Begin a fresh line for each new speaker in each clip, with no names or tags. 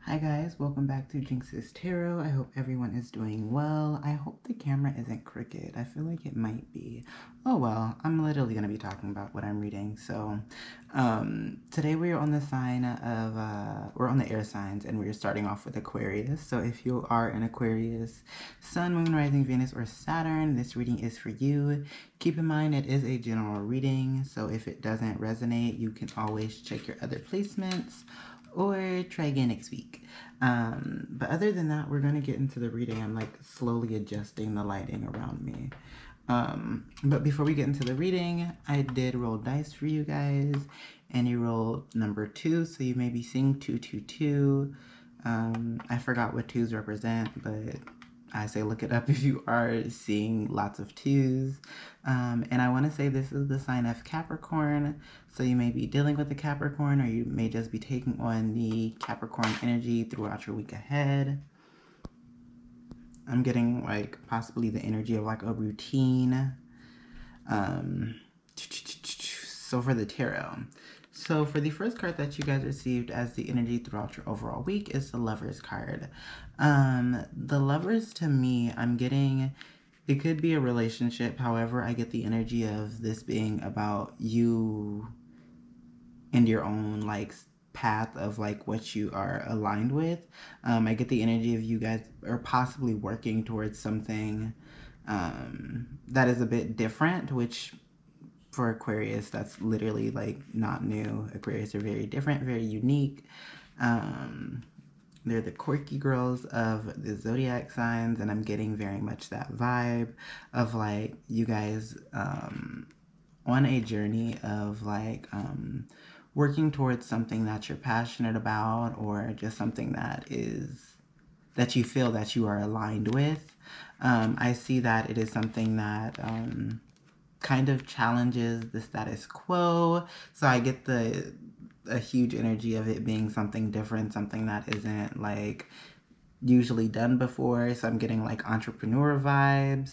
Hi guys, welcome back to Jinx's Tarot. I hope everyone is doing well. I hope the camera isn't crooked. I feel like it might be. Oh well, I'm literally going to be talking about what I'm reading. So today we're on the sign of, we're on the air signs and we're starting off with Aquarius. So if you are an Aquarius, Sun, Moon, Rising, Venus, or Saturn, this reading is for you. Keep in mind it is a general reading, so if it doesn't resonate, you can always check your other placements or try again next week. But other than that, we're going to get into the reading. I'm like slowly adjusting the lighting around me. But before we get into the reading, I did roll dice for you guys, and you rolled number 2, so you may be seeing 222. I forgot what 2s represent, but I say look it up if you are seeing lots of 2s. And I want to say this is the sign of Capricorn, so you may be dealing with the Capricorn, or you may just be taking on the Capricorn energy throughout your week ahead. I'm getting like possibly the energy of like a routine. So for the tarot. So for the first card that you guys received as the energy throughout your overall week is the Lovers card. The Lovers, to me, I'm getting, it could be a relationship. However, I get the energy of this being about you and your own like path of like what you are aligned with. I get the energy of you guys are possibly working towards something that is a bit different, which for Aquarius, that's literally like not new. Aquarius are very different, very unique. They're the quirky girls of the zodiac signs, and I'm getting very much that vibe of like you guys on a journey of like working towards something that you're passionate about, or just something that is that you feel that you are aligned with. I see that it is something that kind of challenges the status quo. So I get a huge energy of it being something different, something that isn't like usually done before. So I'm getting like entrepreneur vibes.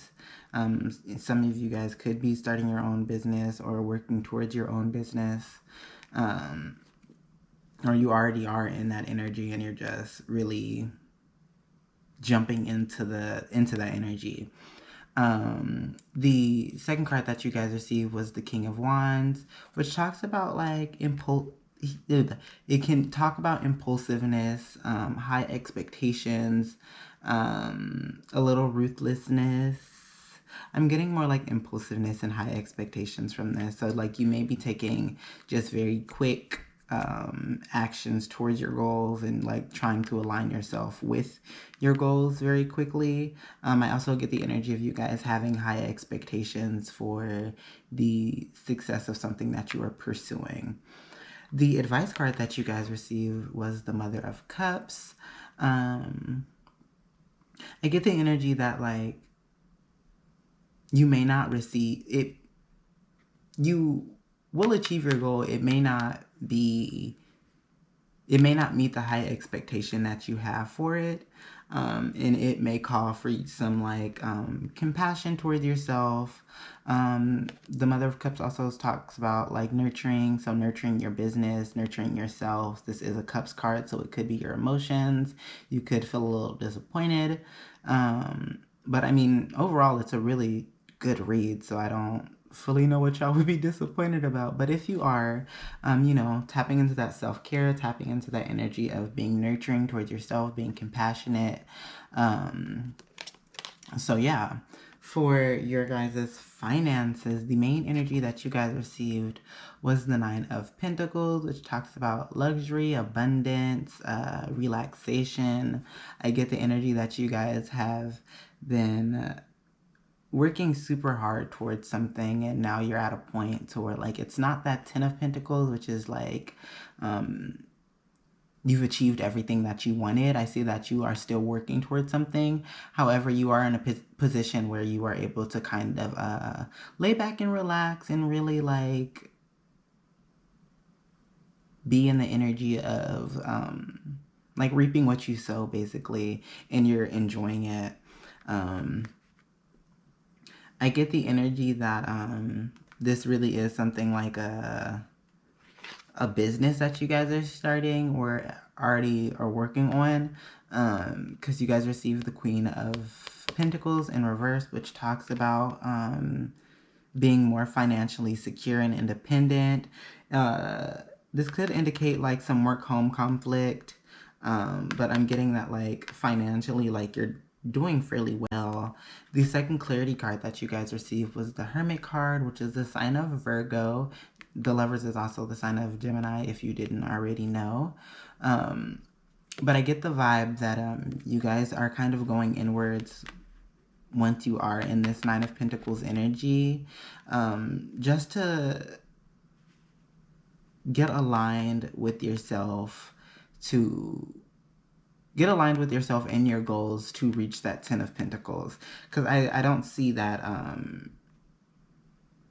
Some of you guys could be starting your own business or working towards your own business. Or you already are in that energy and you're just really jumping into that energy. The second card that you guys received was the King of Wands, which talks about like it can talk about impulsiveness, high expectations, a little ruthlessness. I'm getting more like impulsiveness and high expectations from this. So like you may be taking just very quick actions towards your goals and like trying to align yourself with your goals very quickly. I also get the energy of you guys having high expectations for the success of something that you are pursuing. The advice card that you guys received was the Mother of Cups. I get the energy that like you may not receive it. You will achieve your goal. It may not meet the high expectation that you have for it. And it may call for some like compassion towards yourself. The Mother of Cups also talks about like nurturing. So nurturing your business, nurturing yourself. This is a Cups card, so it could be your emotions. You could feel a little disappointed. But I mean, overall, it's a really good read. So I don't fully know what y'all would be disappointed about. But if you are, you know, tapping into that self-care, tapping into that energy of being nurturing towards yourself, being compassionate. So yeah, for your guys' finances, the main energy that you guys received was the Nine of Pentacles, which talks about luxury, abundance, relaxation. I get the energy that you guys have been working super hard towards something, and now you're at a point to where like it's not that 10 of Pentacles, which is like you've achieved everything that you wanted. I see that you are still working towards something. However, you are in a position where you are able to kind of lay back and relax and really like be in the energy of like reaping what you sow, basically, and you're enjoying it. I get the energy that this really is something like a a business that you guys are starting or already are working on, because you guys received the Queen of Pentacles in reverse, which talks about being more financially secure and independent. This could indicate like some work home conflict, but I'm getting that like financially, like you're doing fairly well. The second clarity card that you guys received was the Hermit card, which is the sign of Virgo. The Lovers is also the sign of Gemini, if you didn't already know. But I get the vibe that you guys are kind of going inwards once you are in this Nine of Pentacles energy, just to get aligned with yourself, and your goals to reach that Ten of Pentacles. Because I don't see that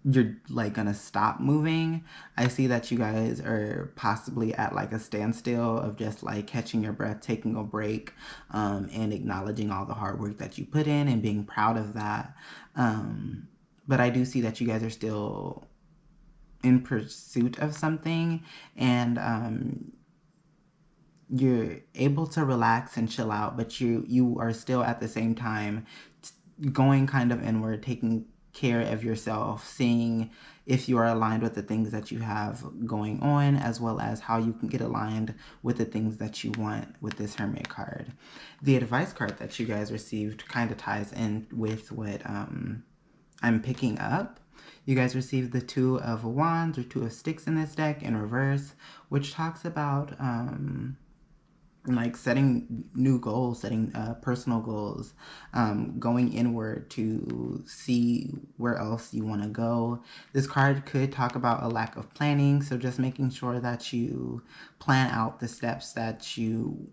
you're like gonna stop moving. I see that you guys are possibly at like a standstill of just like catching your breath, taking a break, and acknowledging all the hard work that you put in and being proud of that. But I do see that you guys are still in pursuit of something, and you're able to relax and chill out, but you are still at the same time going kind of inward, taking care of yourself, seeing if you are aligned with the things that you have going on, as well as how you can get aligned with the things that you want with this Hermit card. The advice card that you guys received kind of ties in with what I'm picking up. You guys received the Two of Wands or Two of Sticks in this deck in reverse, which talks about like setting new goals, setting personal goals, going inward to see where else you want to go. This card could talk about a lack of planning, so just making sure that you plan out the steps that you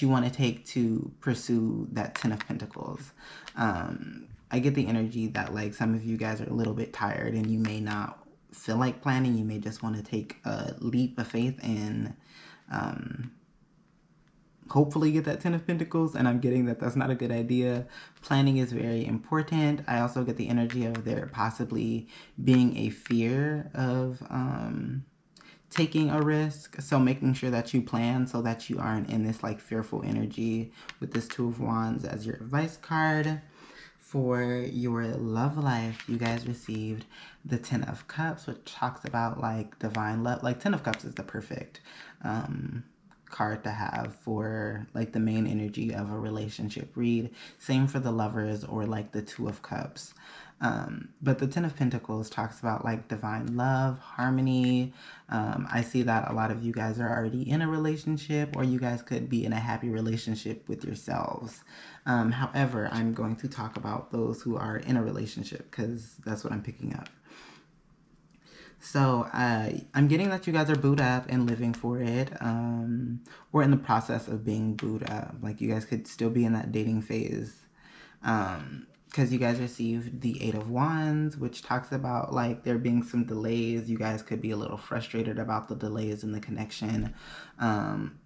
want to take to pursue that Ten of Pentacles. I get the energy that like some of you guys are a little bit tired and you may not feel like planning. You may just want to take a leap of faith and hopefully get that Ten of Pentacles, and I'm getting that that's not a good idea. Planning is very important. I also get the energy of there possibly being a fear of taking a risk, so making sure that you plan so that you aren't in this like fearful energy with this Two of Wands as your advice card. For your love life, you guys received the Ten of Cups, which talks about like divine love. Like Ten of Cups is the perfect card to have for like the main energy of a relationship read. Same for the Lovers or like the Two of Cups. But the Ten of Pentacles talks about like divine love, harmony. I see that a lot of you guys are already in a relationship, or you guys could be in a happy relationship with yourselves. However, I'm going to talk about those who are in a relationship because that's what I'm picking up. So I'm getting that you guys are booed up and living for it, or in the process of being booed up. Like you guys could still be in that dating phase. Because you guys received the Eight of Wands, which talks about like there being some delays. You guys could be a little frustrated about the delays in the connection,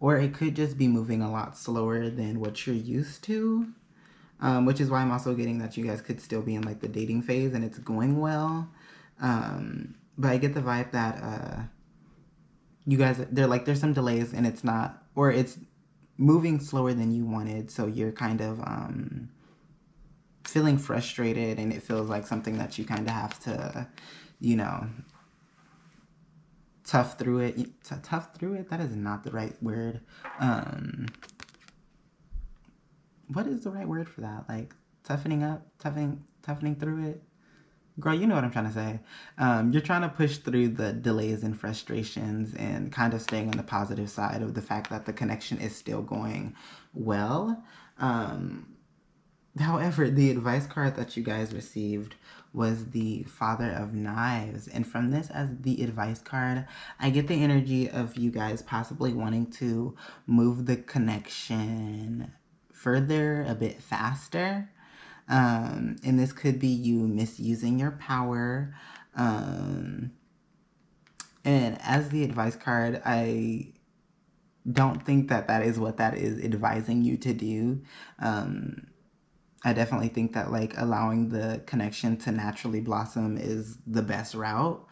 or it could just be moving a lot slower than what you're used to, which is why I'm also getting that you guys could still be in like the dating phase and it's going well. But I get the vibe that you guys, there's some delays and it's not, or it's moving slower than you wanted, so you're kind of feeling frustrated, and it feels like something that you kind of have to, tough through it. Tough through it? That is not the right word. What is the right word for that? Like toughening up, toughening through it? Girl, you know what I'm trying to say. You're trying to push through the delays and frustrations and kind of staying on the positive side of the fact that the connection is still going well. However, the advice card that you guys received was the Father of Knives. And from this as the advice card, I get the energy of you guys possibly wanting to move the connection further, a bit faster. And this could be you misusing your power. And as the advice card, I don't think that is what that is advising you to do. I definitely think that like allowing the connection to naturally blossom is the best route.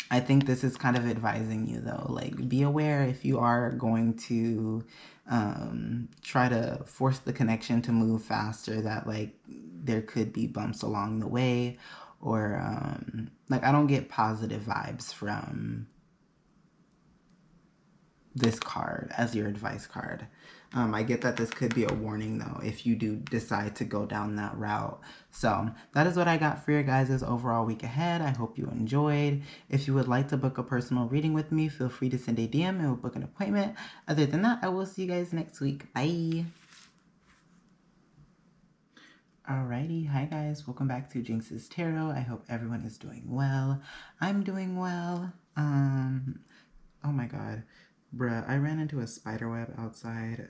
I think this is kind of advising you though, like be aware if you are going to try to force the connection to move faster, that like there could be bumps along the way, or like I don't get positive vibes from this card as your advice card. I get that this could be a warning though if you do decide to go down that route. So that is what I got for your guys' overall week ahead. I hope you enjoyed. If you would like to book a personal reading with me, feel free to send a DM and we'll book an appointment. Other than that, I will see you guys next week. Bye. Alrighty, hi guys, welcome back to Jinx's Tarot. I hope everyone is doing well. I'm doing well. Oh my god. Bruh, I ran into a spider web outside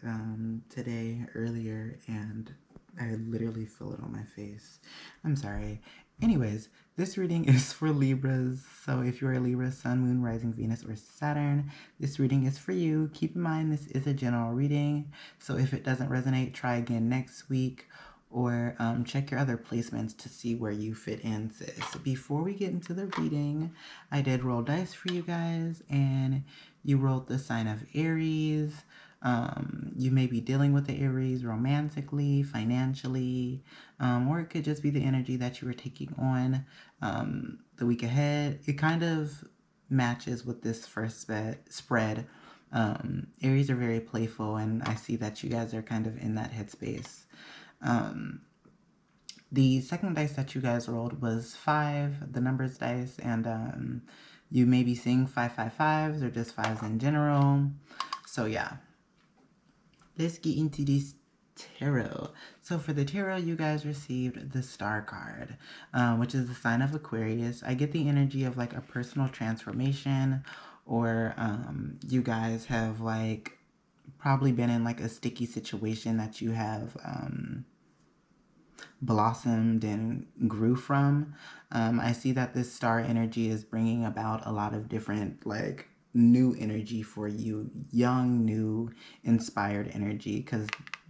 today, earlier, and I literally feel it on my face. I'm sorry. Anyways, this reading is for Libras. So if you're a Libra, Sun, Moon, Rising, Venus, or Saturn, this reading is for you. Keep in mind this is a general reading. So if it doesn't resonate, try again next week, or check your other placements to see where you fit in, sis. Before we get into the reading, I did roll dice for you guys, and you rolled the sign of Aries. You may be dealing with the Aries romantically, financially, or it could just be the energy that you were taking on the week ahead. It kind of matches with this first spread. Aries are very playful, and I see that you guys are kind of in that headspace. The second dice that you guys rolled was 5, the numbers dice, and you may be seeing 555s or just 5s in general. So yeah, let's get into this tarot. So for the tarot, you guys received the Star card, which is the sign of Aquarius. I get the energy of like a personal transformation, or you guys have like probably been in like a sticky situation that you have blossomed and grew from. I see that this star energy is bringing about a lot of different like new energy for you, young, new, inspired energy, because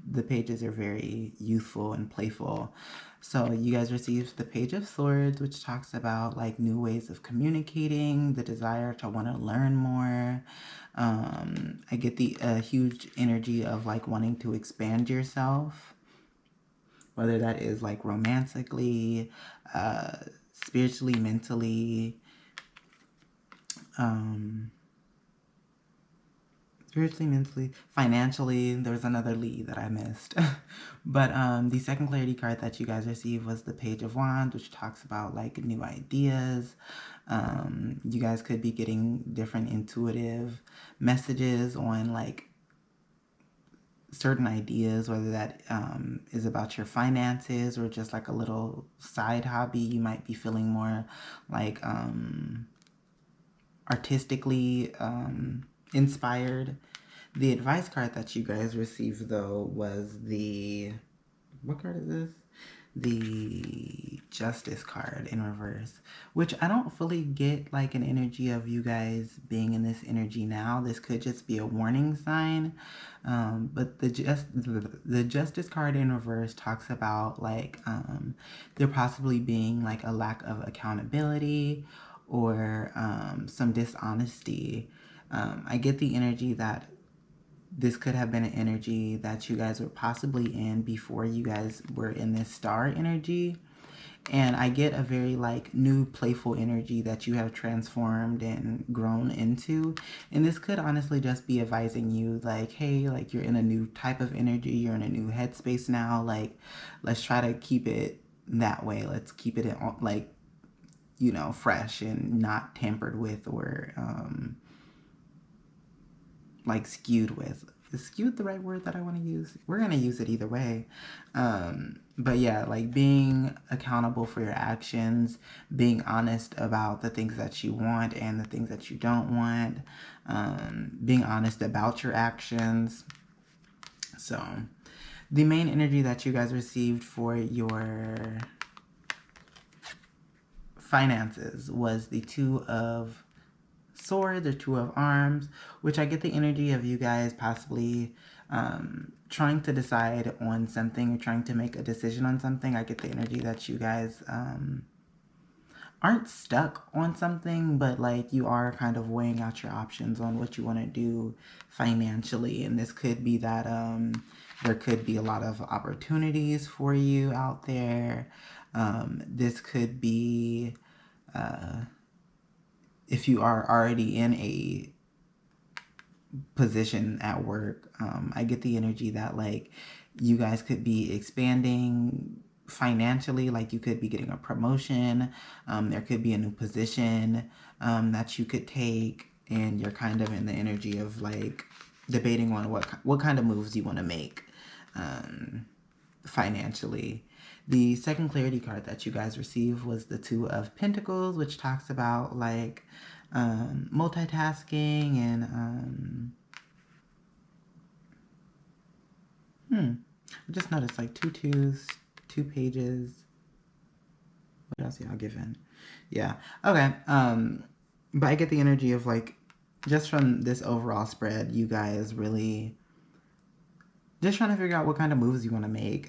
the pages are very youthful and playful. So you guys received the Page of Swords, which talks about like new ways of communicating, the desire to want to learn more. I get the huge energy of like wanting to expand yourself, whether that is like romantically, spiritually, mentally, financially. There's another Lee that I missed. But the second clarity card that you guys received was the Page of Wands, which talks about like new ideas. You guys could be getting different intuitive messages on like certain ideas, whether that is about your finances or just like a little side hobby. You might be feeling more like artistically inspired. The advice card that you guys received though was the, what card is this? The Justice card in reverse, which I don't fully get like an energy of you guys being in this energy now. This could just be a warning sign. But the Justice card in reverse talks about like there possibly being like a lack of accountability, or some dishonesty. I get the energy that this could have been an energy that you guys were possibly in before you guys were in this star energy. And I get a very like new playful energy that you have transformed and grown into. And this could honestly just be advising you like, hey, like you're in a new type of energy. You're in a new headspace now. Like, let's try to keep it that way. Let's keep it like, you know, fresh and not tampered with, or like skewed with. Is skewed the right word that I want to use? We're going to use it either way. But yeah, like being accountable for your actions, being honest about the things that you want and the things that you don't want, being honest about your actions. So the main energy that you guys received for your finances was the Two of Swords or Two of Arms, which I get the energy of you guys possibly trying to decide on something or trying to make a decision on something. I get the energy that you guys aren't stuck on something, but like you are kind of weighing out your options on what you want to do financially. And this could be that there could be a lot of opportunities for you out there. This could be if you are already in a position at work. I get the energy that like you guys could be expanding financially, like you could be getting a promotion. There could be a new position that you could take, and you're kind of in the energy of like debating on what kind of moves you want to make financially. The second clarity card that you guys received was the Two of Pentacles, which talks about like multitasking and I just noticed like two twos, 2 pages. What else y'all given? Yeah. Okay. But I get the energy of like just from this overall spread, you guys really just trying to figure out what kind of moves you want to make.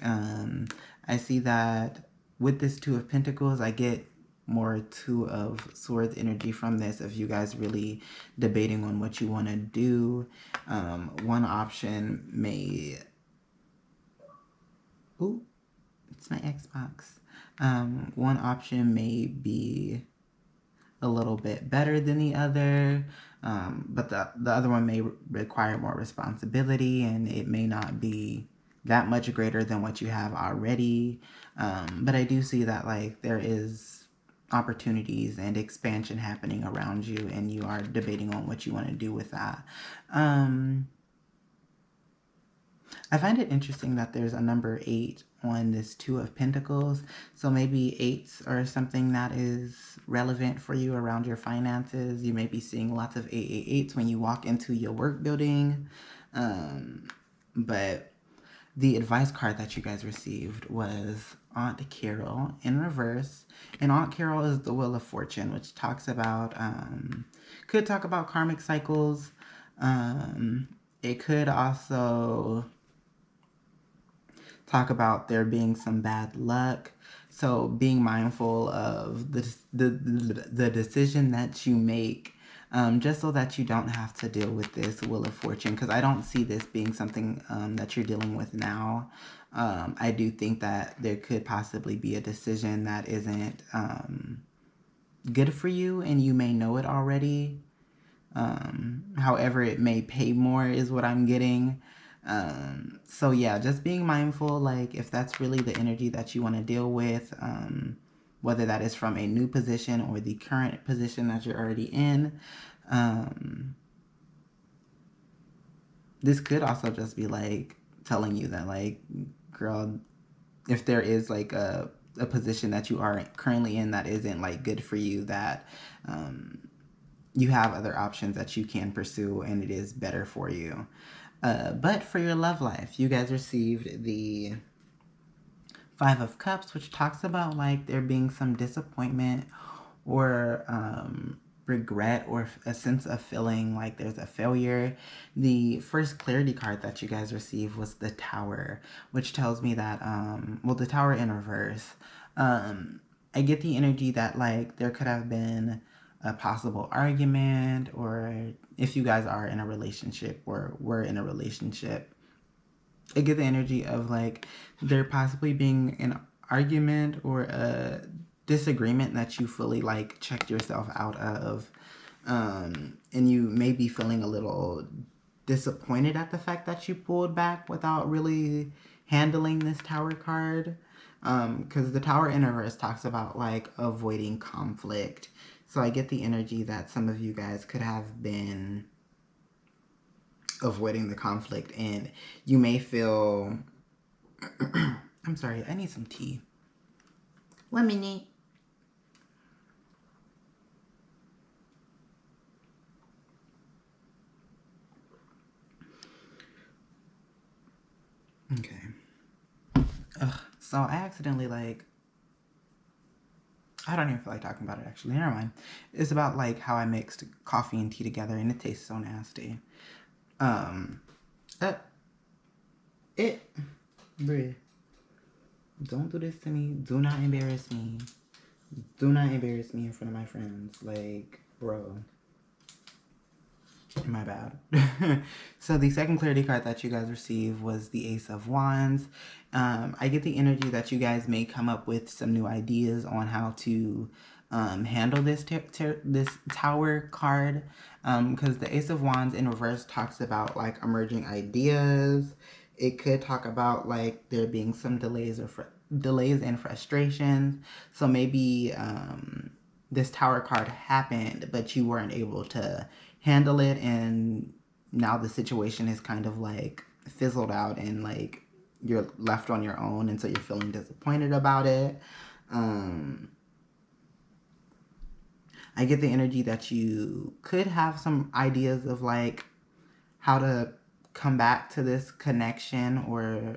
I see that with this Two of Pentacles, I get more Two of Swords energy from this of you guys really debating on what you want to do. One option may... Ooh, it's my Xbox. One option may be a little bit better than the other, but the other one may require more responsibility, and it may not be that much greater than what you have already. But I do see that like there is opportunities and expansion happening around you, and you are debating on what you want to do with that. I find it interesting that there's a number 8 on this Two of Pentacles. So maybe 8s are something that is relevant for you around your finances. You may be seeing lots of 888s when you walk into your work building. But the advice card that you guys received was Aunt Carol in reverse. And Aunt Carol is the Wheel of Fortune, which talks about, could talk about karmic cycles. It could also talk about there being some bad luck. So being mindful of the decision that you make, just so that you don't have to deal with this Wheel of Fortune, because I don't see this being something that you're dealing with now. I do think that there could possibly be a decision that isn't good for you, and you may know it already. However, it may pay more is what I'm getting. So yeah, just being mindful, like if that's really the energy that you want to deal with, whether that is from a new position or the current position that you're already in. This could also just be like telling you that like, girl, if there is like a position that you are currently in that isn't like good for you, that you have other options that you can pursue and it is better for you. But for your love life, you guys received the Five of Cups, which talks about like there being some disappointment or regret or a sense of feeling like there's a failure. The first clarity card that you guys received was the Tower, which tells me that, well, the Tower in reverse. I get the energy that like there could have been a possible argument, or if you guys are in a relationship or were in a relationship, I get the energy of like there possibly being an argument or a disagreement that you fully like checked yourself out of, and you may be feeling a little disappointed at the fact that you pulled back without really handling this Tower card, because the Tower in reverse talks about like avoiding conflict. So I get the energy that some of you guys could have been avoiding the conflict, and you may feel I'm sorry, I need some tea. 1 minute. Okay. So I accidentally like, I don't even feel like talking about it actually. Never mind. It's about like how I mixed coffee and tea together and it tastes so nasty. Bruh, don't do this to me. Do not embarrass me. Do not embarrass me in front of my friends. Like, bro. My bad. So the second clarity card that you guys received was the Ace of Wands. I get the energy that you guys may come up with some new ideas on how to handle this this Tower card. Because the Ace of Wands in reverse talks about like emerging ideas. It could talk about like there being some delays or delays and frustrations. So maybe this Tower card happened, but you weren't able to handle it, and now the situation is kind of like fizzled out and like you're left on your own, and so you're feeling disappointed about it. I get the energy that you could have some ideas of like how to come back to this connection or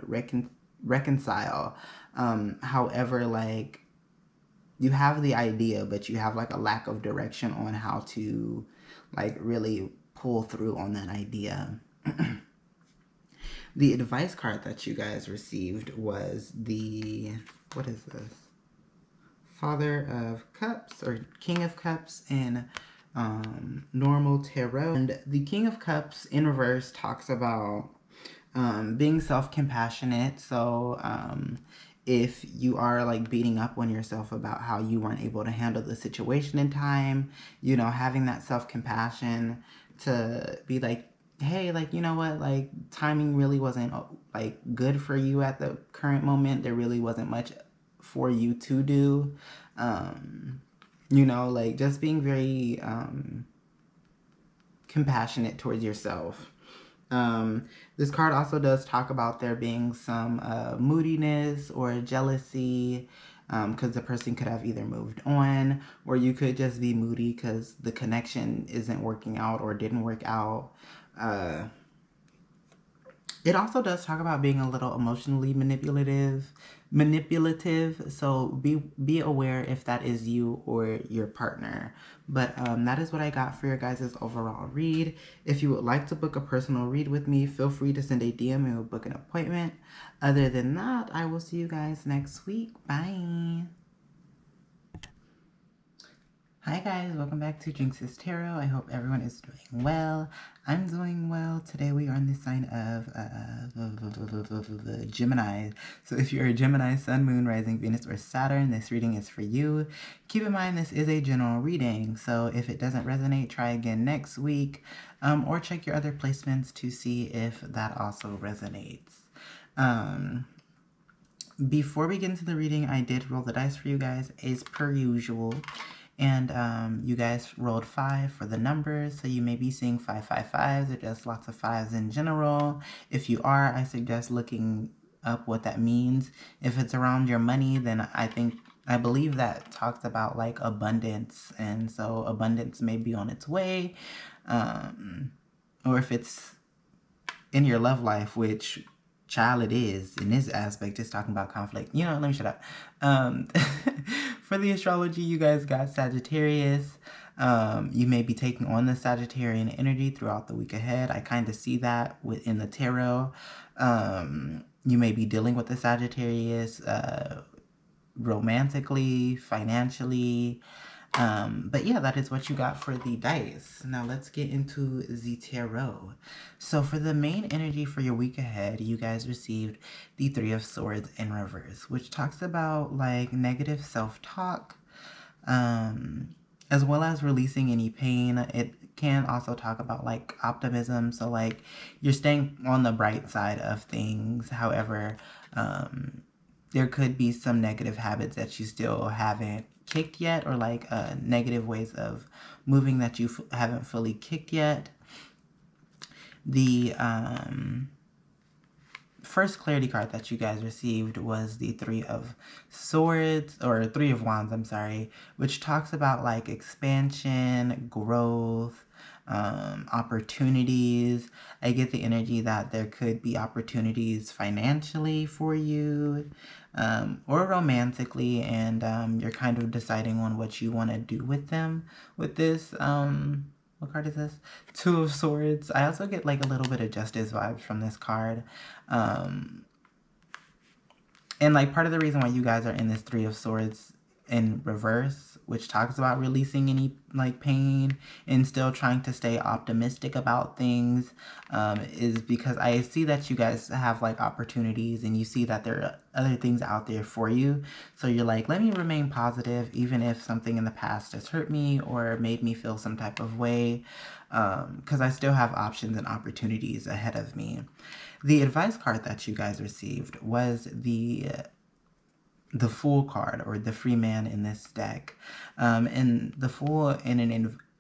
reconcile. However, like you have the idea, but you have like a lack of direction on how to like really pull through on that idea. The advice card that you guys received was the, what is this? Father of Cups or King of Cups in normal tarot. And the King of Cups in reverse talks about being self-compassionate. So if you are like beating up on yourself about how you weren't able to handle the situation in time, you know, having that self-compassion to be like, hey, like, you know what, like timing really wasn't like good for you at the current moment. There really wasn't much for you to do. You know, like just being very compassionate towards yourself. This card also does talk about there being some moodiness or jealousy, because the person could have either moved on, or you could just be moody because the connection isn't working out or didn't work out. It also does talk about being a little emotionally manipulative. So be aware if that is you or your partner. But that is what I got for your guys' overall read. If you would like to book a personal read with me, feel free to send a DM and we'll book an appointment. Other than that, I will see you guys next week. Bye. Hi guys, welcome back to Jinx's Tarot. I hope everyone is doing well. I'm doing well. Today we are in the sign of Gemini. So if you're a Gemini, Sun, Moon, Rising, Venus, or Saturn, this reading is for you. Keep in mind this is a general reading, so if it doesn't resonate, try again next week, or check your other placements to see if that also resonates. Before we get into the reading, I did roll the dice for you guys as per usual. And you guys rolled 5 for the numbers, so you may be seeing 555s or just lots of 5s in general. If you are, I suggest looking up what that means. If it's around your money, then I believe that talks about like abundance, and so abundance may be on its way. Or if it's in your love life, which child it is in this aspect, just talking about conflict. You know, let me shut up. For the astrology, you guys got Sagittarius. You may be taking on the Sagittarian energy throughout the week ahead. I kind of see that within the tarot. You may be dealing with the Sagittarius romantically, financially. But yeah, that is what you got for the dice. Now let's get into the tarot. So for the main energy for your week ahead, you guys received the 3 of Swords in reverse, which talks about like negative self-talk, as well as releasing any pain. It can also talk about like optimism. So like you're staying on the bright side of things. However, there could be some negative habits that you still haven't kicked yet, or like negative ways of moving that you haven't fully kicked yet. The first clarity card that you guys received was the 3 of Swords, or 3 of Wands, I'm sorry, which talks about like expansion, growth, opportunities. I get the energy that there could be opportunities financially for you, or romantically, and you're kind of deciding on what you want to do with them with this What card is this? Two of Swords. I also get like a little bit of Justice vibes from this card. And like part of the reason why you guys are in this Three of Swords in reverse, which talks about releasing any like pain and still trying to stay optimistic about things, is because I see that you guys have like opportunities and you see that there are other things out there for you. So you're like, let me remain positive even if something in the past has hurt me or made me feel some type of way, because I still have options and opportunities ahead of me. The advice card that you guys received was the Fool card, or the free man in this deck. And the Fool in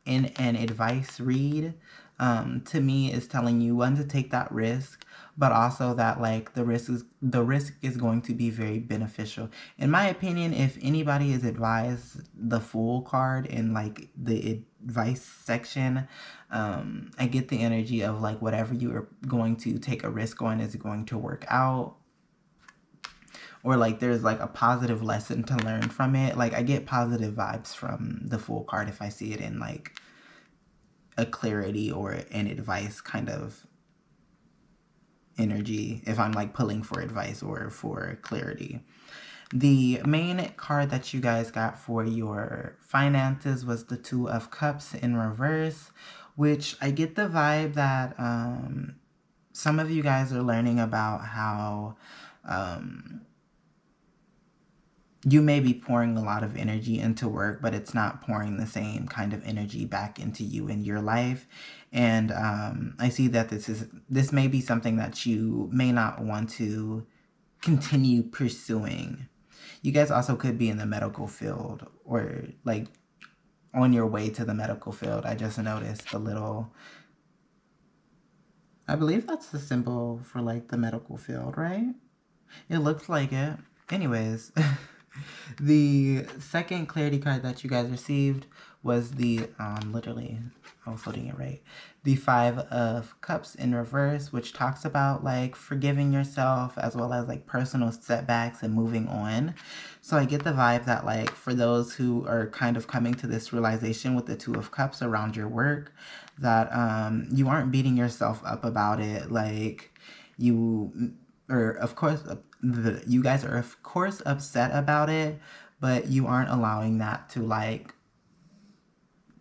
an advice read, to me, is telling you, one, to take that risk, but also that like the risk is going to be very beneficial. In my opinion, if anybody is advised the Fool card in like the advice section, I get the energy of like whatever you are going to take a risk on is going to work out, or like there's like a positive lesson to learn from it. Like I get positive vibes from the Fool card if I see it in like a clarity or an advice kind of energy, if I'm like pulling for advice or for clarity. The main card that you guys got for your finances was the Two of Cups in reverse, which I get the vibe that some of you guys are learning about how you may be pouring a lot of energy into work, but it's not pouring the same kind of energy back into you in your life. And I see that this may be something that you may not want to continue pursuing. You guys also could be in the medical field or like on your way to the medical field. I just noticed the little, I believe that's the symbol for like the medical field, right? It looks like it. Anyways, the second clarity card that you guys received was the, literally, I was holding it right, the Five of Cups in reverse, which talks about like forgiving yourself as well as like personal setbacks and moving on. So I get the vibe that like for those who are kind of coming to this realization with the Two of Cups around your work, that you aren't beating yourself up about it. Like you, or of course, you guys are of course upset about it, but you aren't allowing that to like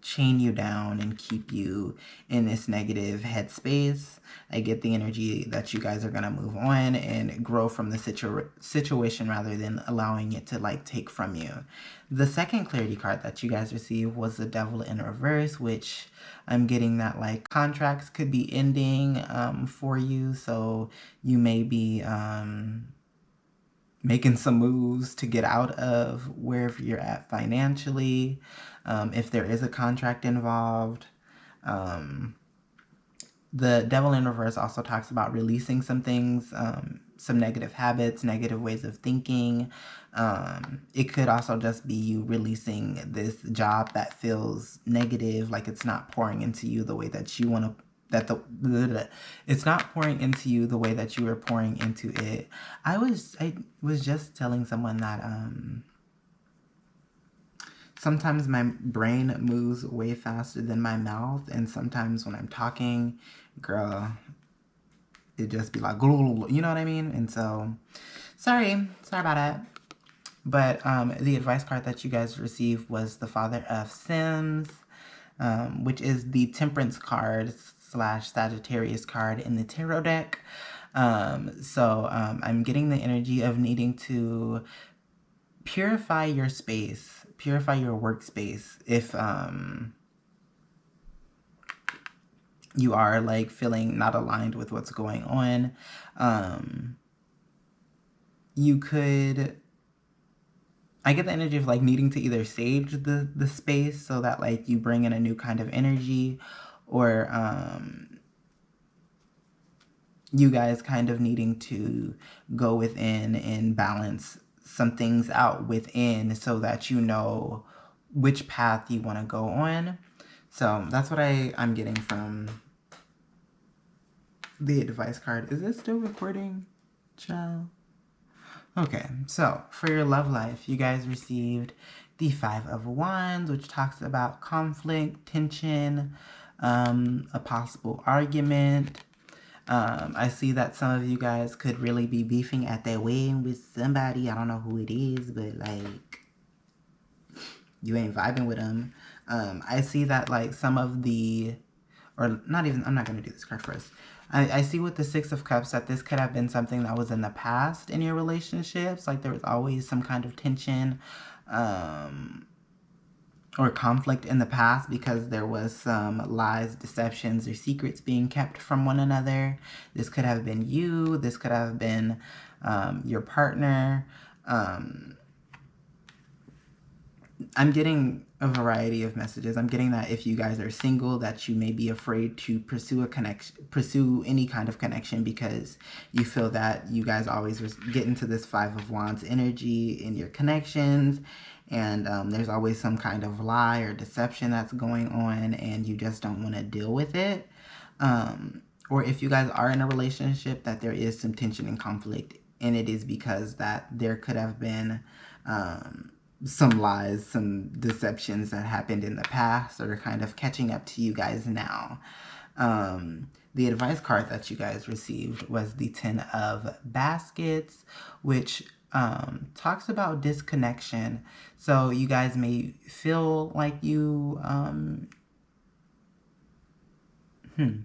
chain you down and keep you in this negative headspace. I get the energy that you guys are going to move on and grow from the situation rather than allowing it to like take from you. The second clarity card that you guys received was the Devil in reverse, which I'm getting that like contracts could be ending for you. So you may be making some moves to get out of wherever you're at financially, if there is a contract involved. The Devil in reverse also talks about releasing some things, some negative habits, negative ways of thinking. It could also just be you releasing this job that feels negative, like it's not pouring into you the way that you want to, it's not pouring into you the way that you were pouring into it. I was just telling someone that sometimes my brain moves way faster than my mouth, and sometimes when I'm talking, girl, it just be like, you know what I mean? And so, sorry about that. But the advice card that you guys received was the Father of Sins, which is the Temperance card / Sagittarius card in the tarot deck. So I'm getting the energy of needing to purify your space, purify your workspace. If you are like feeling not aligned with what's going on, you could, I get the energy of like needing to either sage the space so that like you bring in a new kind of energy, or you guys kind of needing to go within and balance some things out within so that you know which path you want to go on. So that's what I'm getting from the advice card. Is it still recording, child? Okay, so for your love life, you guys received the Five of Wands, which talks about conflict, tension, a possible argument. I see that some of you guys could really be beefing at their wedding with somebody. I don't know who it is, but like, you ain't vibing with them. I see that like some of the, or not even, I'm not going to do this card first. I see with the Six of Cups that this could have been something that was in the past in your relationships. Like there was always some kind of tension or conflict in the past because there was some lies, deceptions, or secrets being kept from one another. This could have been you. This could have been your partner. I'm getting a variety of messages. I'm getting that if you guys are single, that you may be afraid to pursue a connection, pursue any kind of connection because you feel that you guys always get into this Five of Wands energy in your connections. And there's always some kind of lie or deception that's going on and you just don't want to deal with it. Or if you guys are in a relationship, that there is some tension and conflict, and it is because that there could have been some lies, some deceptions that happened in the past that are kind of catching up to you guys now. The advice card that you guys received was the Ten of Baskets, which talks about disconnection. So you guys may feel like you you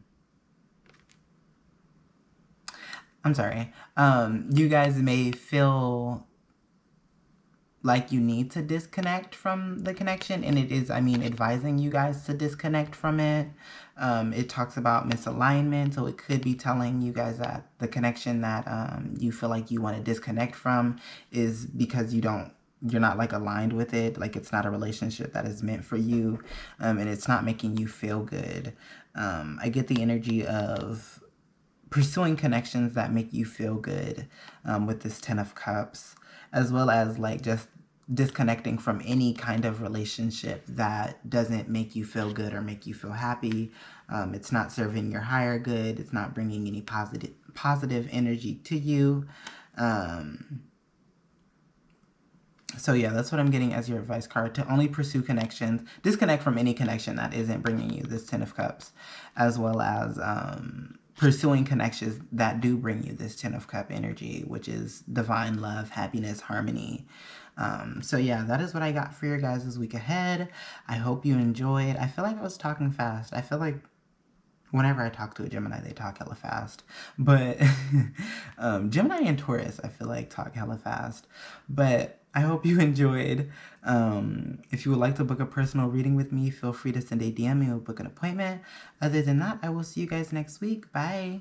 guys may feel like you need to disconnect from the connection, and it is, I mean, advising you guys to disconnect from it. It talks about misalignment, so it could be telling you guys that the connection that you feel like you want to disconnect from is because you're not like aligned with it, like it's not a relationship that is meant for you, and it's not making you feel good. I get the energy of pursuing connections that make you feel good with this Ten of Cups, as well as like just disconnecting from any kind of relationship that doesn't make you feel good or make you feel happy. It's not serving your higher good. It's not bringing any positive energy to you. So yeah, that's what I'm getting as your advice card, to only pursue connections, disconnect from any connection that isn't bringing you this Ten of Cups, as well as pursuing connections that do bring you this Ten of Cup energy, which is divine love, happiness, harmony. So yeah, that is what I got for your guys this week ahead. I hope you enjoyed. I feel like I was talking fast. I feel like whenever I talk to a Gemini, they talk hella fast. But Gemini and Taurus, I feel like talk hella fast. But I hope you enjoyed. If you would like to book a personal reading with me, feel free to send a DM and we'll book an appointment. Other than that, I will see you guys next week. Bye.